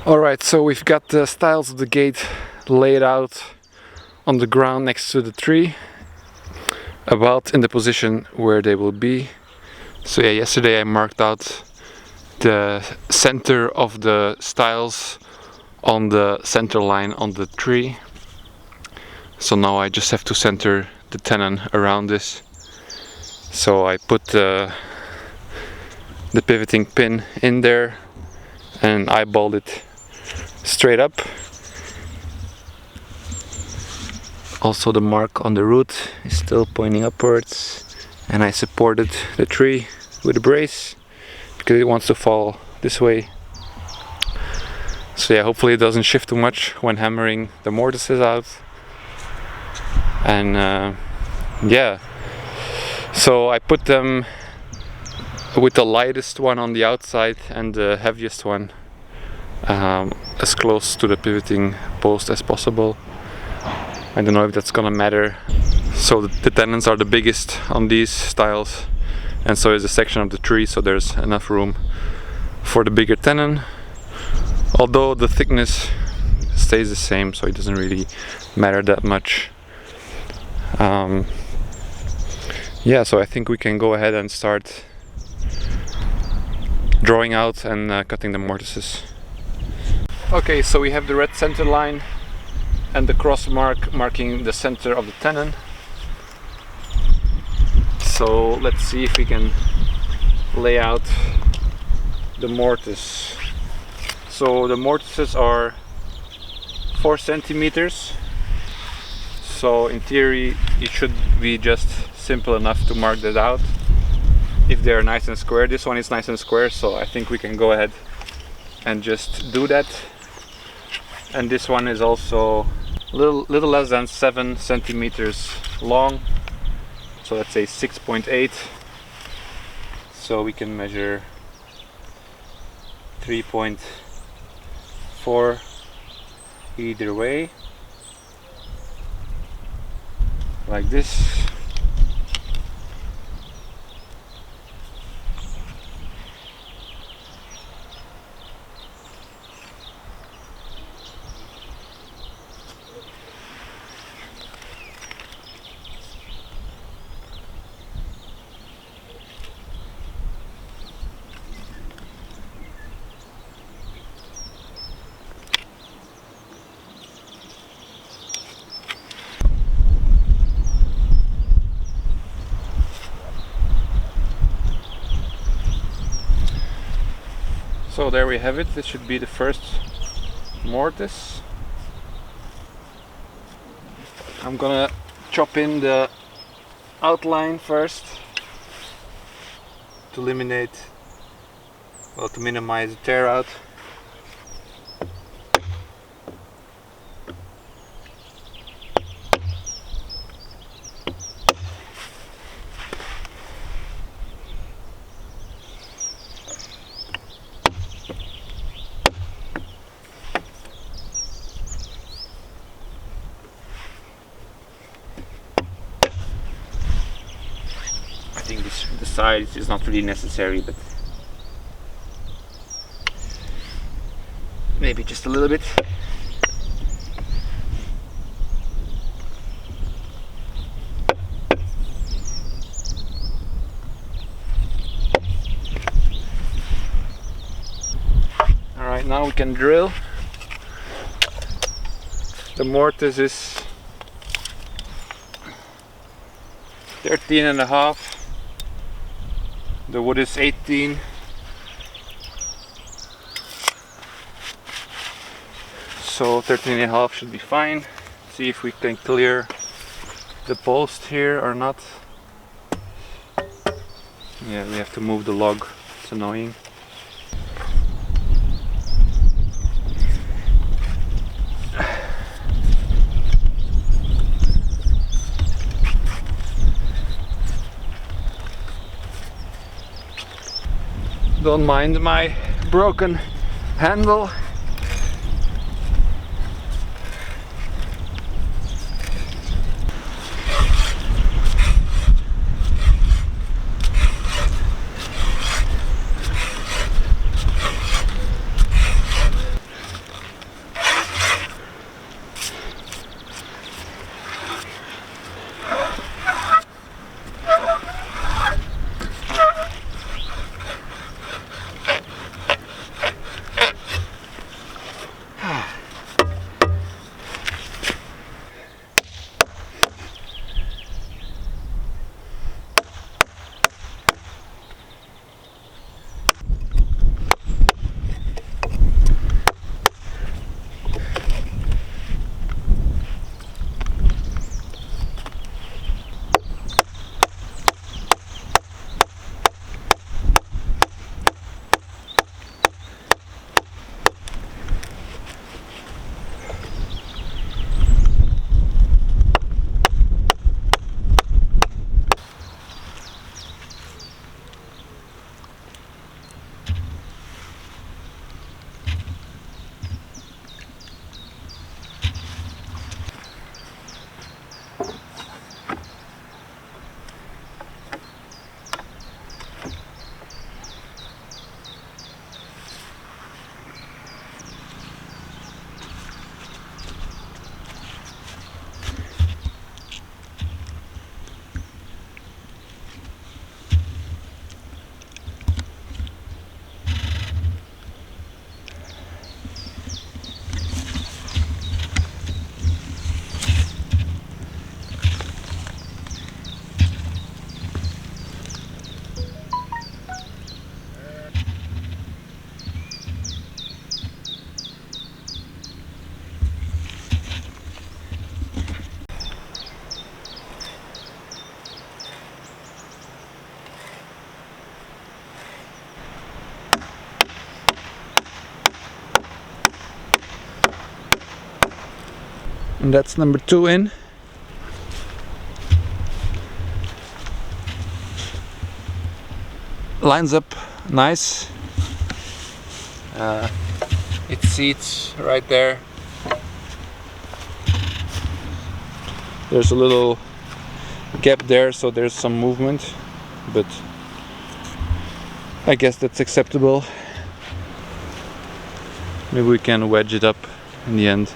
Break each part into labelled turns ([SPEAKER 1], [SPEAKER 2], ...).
[SPEAKER 1] Alright, so we've got the stiles of the gate laid out on the ground next to the tree, about in the position where they will be. So yeah, yesterday I marked out the center of the stiles on the center line on the tree. So now I just have to center the tenon around this. So I put the pivoting pin in there and eyeballed it straight up. Also the mark on the root is still pointing upwards, and I supported the tree with a brace because it wants to fall this way. So yeah, hopefully it doesn't shift too much when hammering the mortises out. And yeah, so I put them with the lightest one on the outside and the heaviest one as close to the pivoting post as possible. I don't know if that's gonna matter. So the tenons are the biggest on these stiles, and so is a section of the tree, so there's enough room for the bigger tenon, although the thickness stays the same, so it doesn't really matter that much. Yeah, so I think we can go ahead and start drawing out and cutting the mortises. Okay, so we have the red center line and the cross mark marking the center of the tenon. So let's see if we can lay out the mortise. So the mortises are 4 centimeters. So in theory it should be just simple enough to mark that out if they're nice and square. This one is nice and square, so I think we can go ahead and just do that. And this one is also a little less than 7 centimeters long, so let's say 6.8. So we can measure 3.4 either way, like this. So there we have it. This should be the first mortise. I'm gonna chop in the outline first to eliminate, well, to minimize the tear out. The size is not really necessary, but maybe just a little bit. Alright, now we can drill. The mortise is 13.5. The wood is 18. So 13.5 should be fine. See if we can clear the post here or not. Yeah, we have to move the log. It's annoying. Don't mind my broken handle. And that's number 2 in. Lines up nice. It seats right there. There's a little gap there, so there's some movement, but I guess that's acceptable. Maybe we can wedge it up in the end.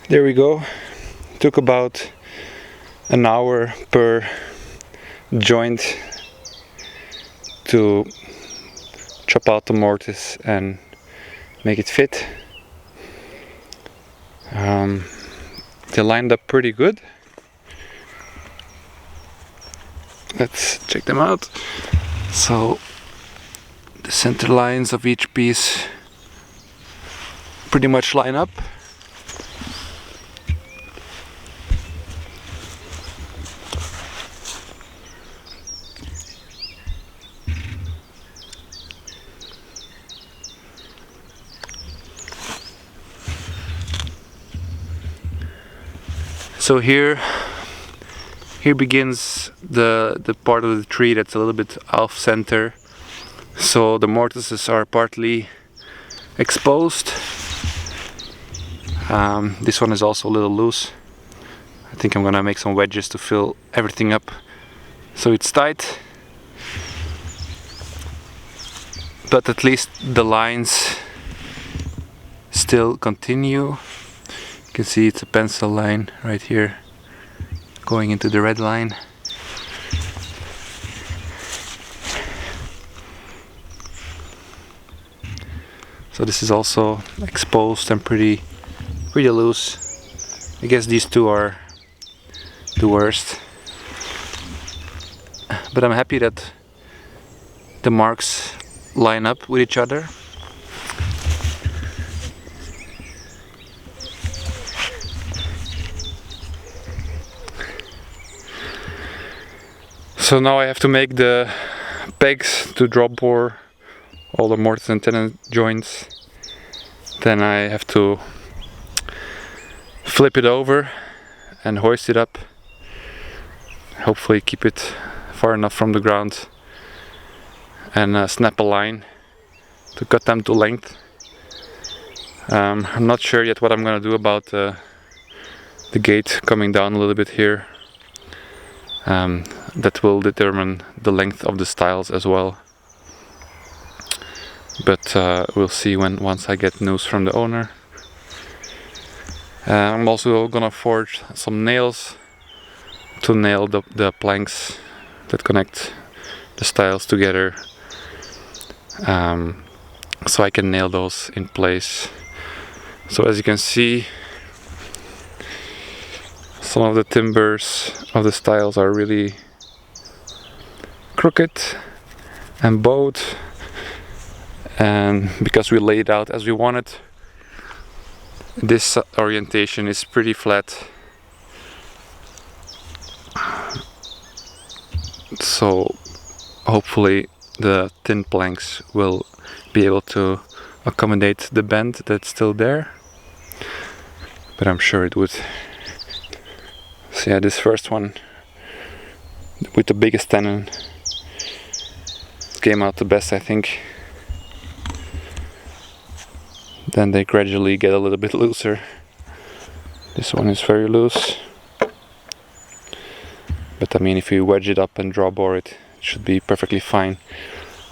[SPEAKER 1] There we go. Took about an hour per joint to chop out the mortise and make it fit. They lined up pretty good. Let's check them out. So the center lines of each piece pretty much line up. So here begins the part of the tree that's a little bit off center. So the mortises are partly exposed. This one is also a little loose. I think I'm gonna make some wedges to fill everything up so it's tight. But at least the lines still continue. You can see it's a pencil line right here going into the red line. So this is also exposed and pretty loose. I guess these two are the worst. But I'm happy that the marks line up with each other. So now I have to make the pegs to drop bore all the mortise and tenon joints. Then I have to flip it over and hoist it up. Hopefully keep it far enough from the ground and snap a line to cut them to length. I'm not sure yet what I'm gonna do about the gate coming down a little bit here. That will determine the length of the stiles as well. But we'll see once I get news from the owner. I'm also gonna forge some nails to nail the planks that connect the stiles together, so I can nail those in place. So as you can see, some of the timbers of the stiles are really crooked and bowed, and because we laid out as we wanted, this orientation is pretty flat. So hopefully the thin planks will be able to accommodate the bend that's still there, but I'm sure it would. So yeah, this first one with the biggest tenon came out the best, I think. Then they gradually get a little bit looser. This one is very loose, but I mean, if you wedge it up and draw bore it, it should be perfectly fine.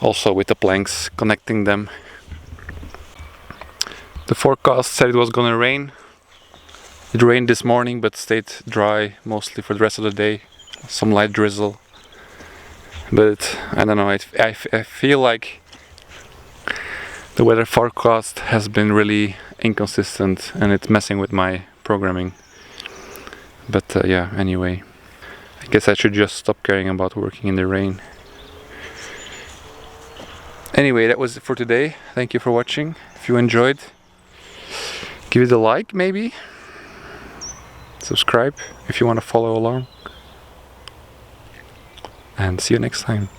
[SPEAKER 1] Also with the planks connecting them. The forecast said it was gonna rain. It rained this morning but stayed dry mostly for the rest of the day. Some light drizzle. But I don't know, I feel like the weather forecast has been really inconsistent and it's messing with my programming. But yeah, anyway. I guess I should just stop caring about working in the rain. Anyway, that was it for today. Thank you for watching. If you enjoyed, give it a like maybe. Subscribe if you want to follow along. And see you next time.